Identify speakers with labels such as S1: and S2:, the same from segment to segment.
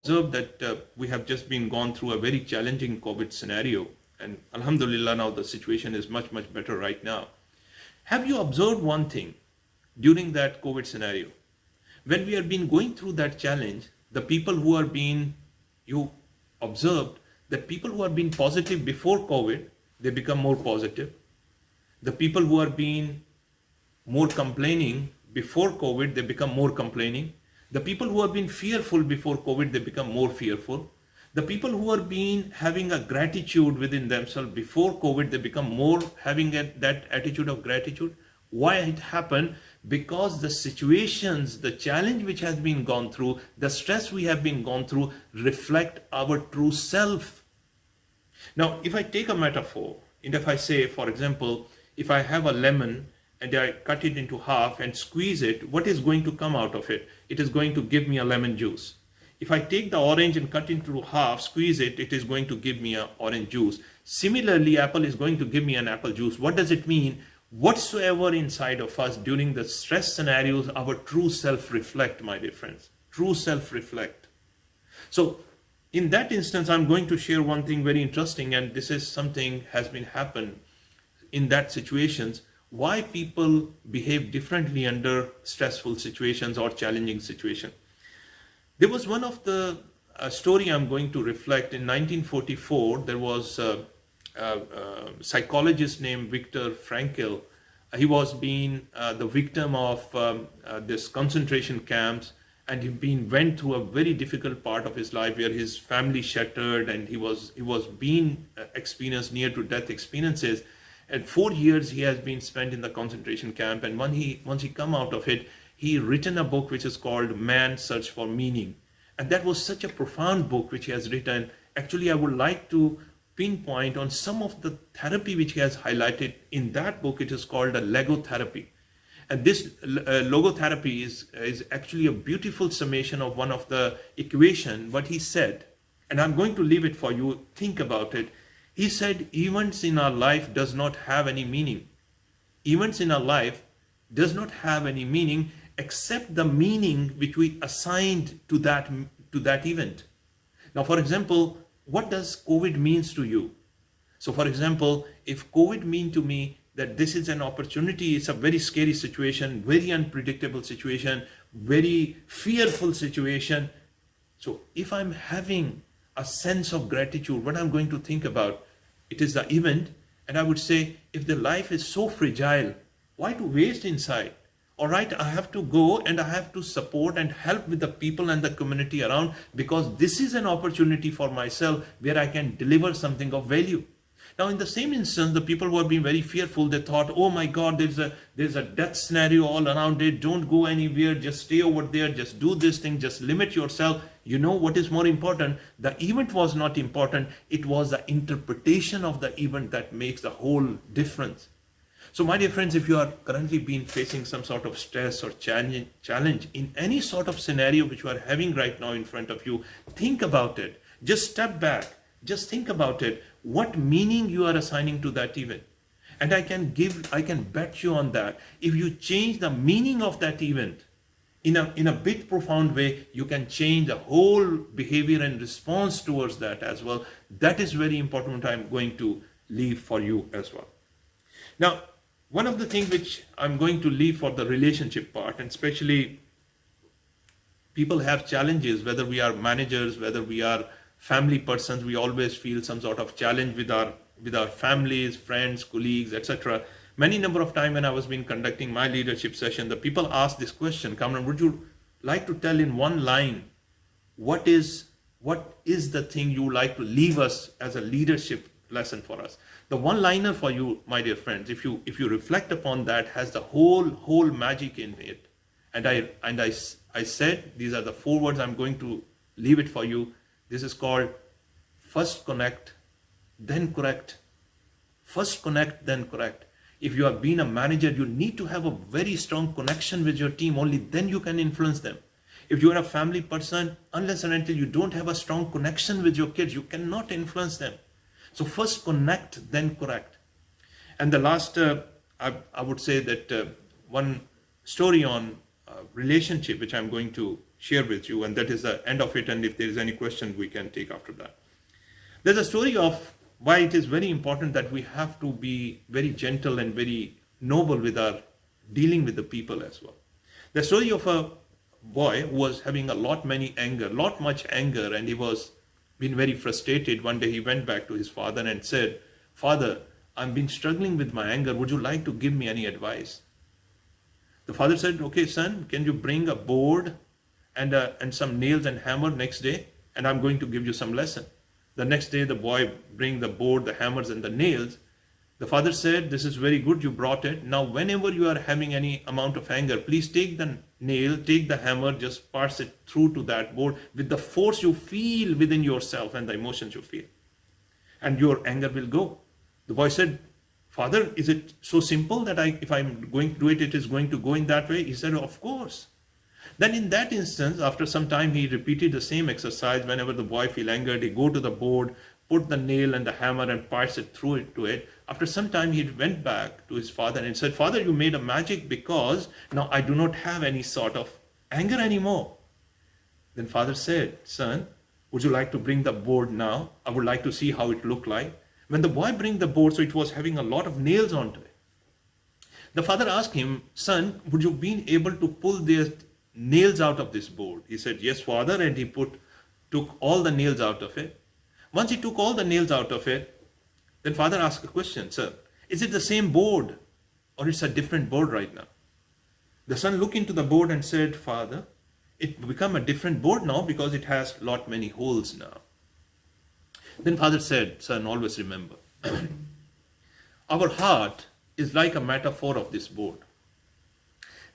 S1: observed that we have just been gone through a very challenging COVID scenario, and Alhamdulillah, now the situation is much, much better right now. Have you observed one thing during that COVID scenario? When we have been going through that challenge, the people who are being, you observed that people who are being positive before COVID, they become more positive. The people who are being more complaining before COVID, they become more complaining. The people who have been fearful before COVID, they become more fearful. The people who are being having a gratitude within themselves before COVID, they become more having that attitude of gratitude. Why it happened? Because the situations, the challenge which has been gone through, the stress we have been gone through reflect our true self. Now, if I take a metaphor, and if I say, for example, if I have a lemon and I cut it into half and squeeze it, what is going to come out of it? It is going to give me a lemon juice. If I take the orange and cut it into half, squeeze it, it is going to give me an orange juice. Similarly, apple is going to give me an apple juice. What does it mean? Whatsoever inside of us during the stress scenarios, our true self reflect, my dear friends. True self reflect. So in that instance, I'm going to share one thing very interesting, and this is something has been happened in that situations, why people behave differently under stressful situations or challenging situations. There was one of the story I'm going to reflect. In 1944, there was a psychologist named Viktor Frankl. He was being the victim of this concentration camps, and he went through a very difficult part of his life where his family shattered, and he was being experienced near to death experiences. And 4 years he has been spent in the concentration camp, and once he come out of it, he written a book which is called Man's Search for Meaning. And that was such a profound book which he has written. Actually, I would like to pinpoint on some of the therapy which he has highlighted in that book. It is called a logotherapy. And this logotherapy is actually a beautiful summation of one of the equation, what he said. And I'm going to leave it for you. Think about it. He said, events in our life does not have any meaning. Events in our life does not have any meaning except the meaning which we assigned to that event. Now, for example, what does COVID means to you? So, for example, if COVID mean to me that this is an opportunity, it's a very scary situation, very unpredictable situation, very fearful situation. So, if I'm having a sense of gratitude, what I'm going to think about, it is the event. And I would say, if the life is so fragile, why to waste inside? All right, I have to go and I have to support and help with the people and the community around, because this is an opportunity for myself where I can deliver something of value. Now, in the same instance, the people who have been very fearful, they thought, oh my God, there's a death scenario all around it. Don't go anywhere. Just stay over there. Just do this thing. Just limit yourself. You know what is more important? The event was not important. It was the interpretation of the event that makes the whole difference. So, my dear friends, if you are currently been facing some sort of stress or challenge in any sort of scenario which you are having right now in front of you, think about it. Just step back. Just think about it. What meaning you are assigning to that event. And I can bet you on that. If you change the meaning of that event in a bit profound way, you can change the whole behavior and response towards that as well. That is very important. I'm going to leave for you as well. Now, one of the things which I'm going to leave for the relationship part, and especially people have challenges, whether we are managers, whether we are family persons, we always feel some sort of challenge with our families, friends, colleagues, etc. Many number of times when I was been conducting my leadership session, the people ask this question, Kamran, would you like to tell in one line, what is the thing you like to leave us as a leadership lesson for us? The one liner for you, my dear friends, if you reflect upon that, has the whole magic in it. And I said, these are the 4 words. I'm going to leave it for you. This is called first connect, then correct. First connect, then correct. If you have been a manager, you need to have a very strong connection with your team. Only then you can influence them. If you are a family person, unless and until you don't have a strong connection with your kids, you cannot influence them. So first connect, then correct. And the last, I would say that one story on relationship, which I'm going to share with you, and that is the end of it. And if there is any question, we can take after that. There's a story of why it is very important that we have to be very gentle and very noble with our dealing with the people as well. The story of a boy who was having a lot much anger, and he was been very frustrated. One day he went back to his father and said, "Father, I've been struggling with my anger. Would you like to give me any advice?" The father said, "Okay, son, can you bring a board and some nails and hammer next day, and I'm going to give you some lesson." The next day, the boy bring the board, the hammers, and the nails. The father said, "This is very good, you brought it. Now, whenever you are having any amount of anger, please take the nail, take the hammer, just pass it through to that board with the force you feel within yourself and the emotions you feel, and your anger will go." The boy said, "Father, is it so simple that if I'm going to do it, it is going to go in that way?" He said, "Of course." Then in that instance, after some time, he repeated the same exercise. Whenever the boy feel angered, he go to the board, put the nail and the hammer and pass it through it to it. After some time, he went back to his father and said, "Father, you made a magic, because now I do not have any sort of anger anymore." Then father said, "Son, would you like to bring the board now? I would like to see how it looked like." When the boy bring the board, so it was having a lot of nails onto it. The father asked him, "Son, would you be able to pull the nails out of this board?" He said, "Yes, father," and he took all the nails out of it. Once he took all the nails out of it, then father asked a question, "Sir, is it the same board or it's a different board right now?" The son looked into the board and said, "Father, it become a different board now because it has lot many holes now." Then father said, "Son, always remember, our heart is like a metaphor of this board.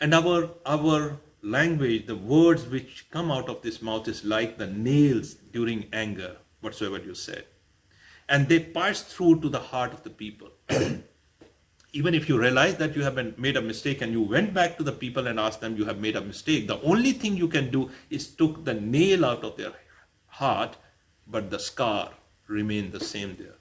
S1: And our language, the words which come out of this mouth is like the nails during anger, whatsoever you said. And they pass through to the heart of the people. Even if you realize that you have made a mistake and you went back to the people and asked them you have made a mistake, the only thing you can do is took the nail out of their heart, but the scar remained the same there.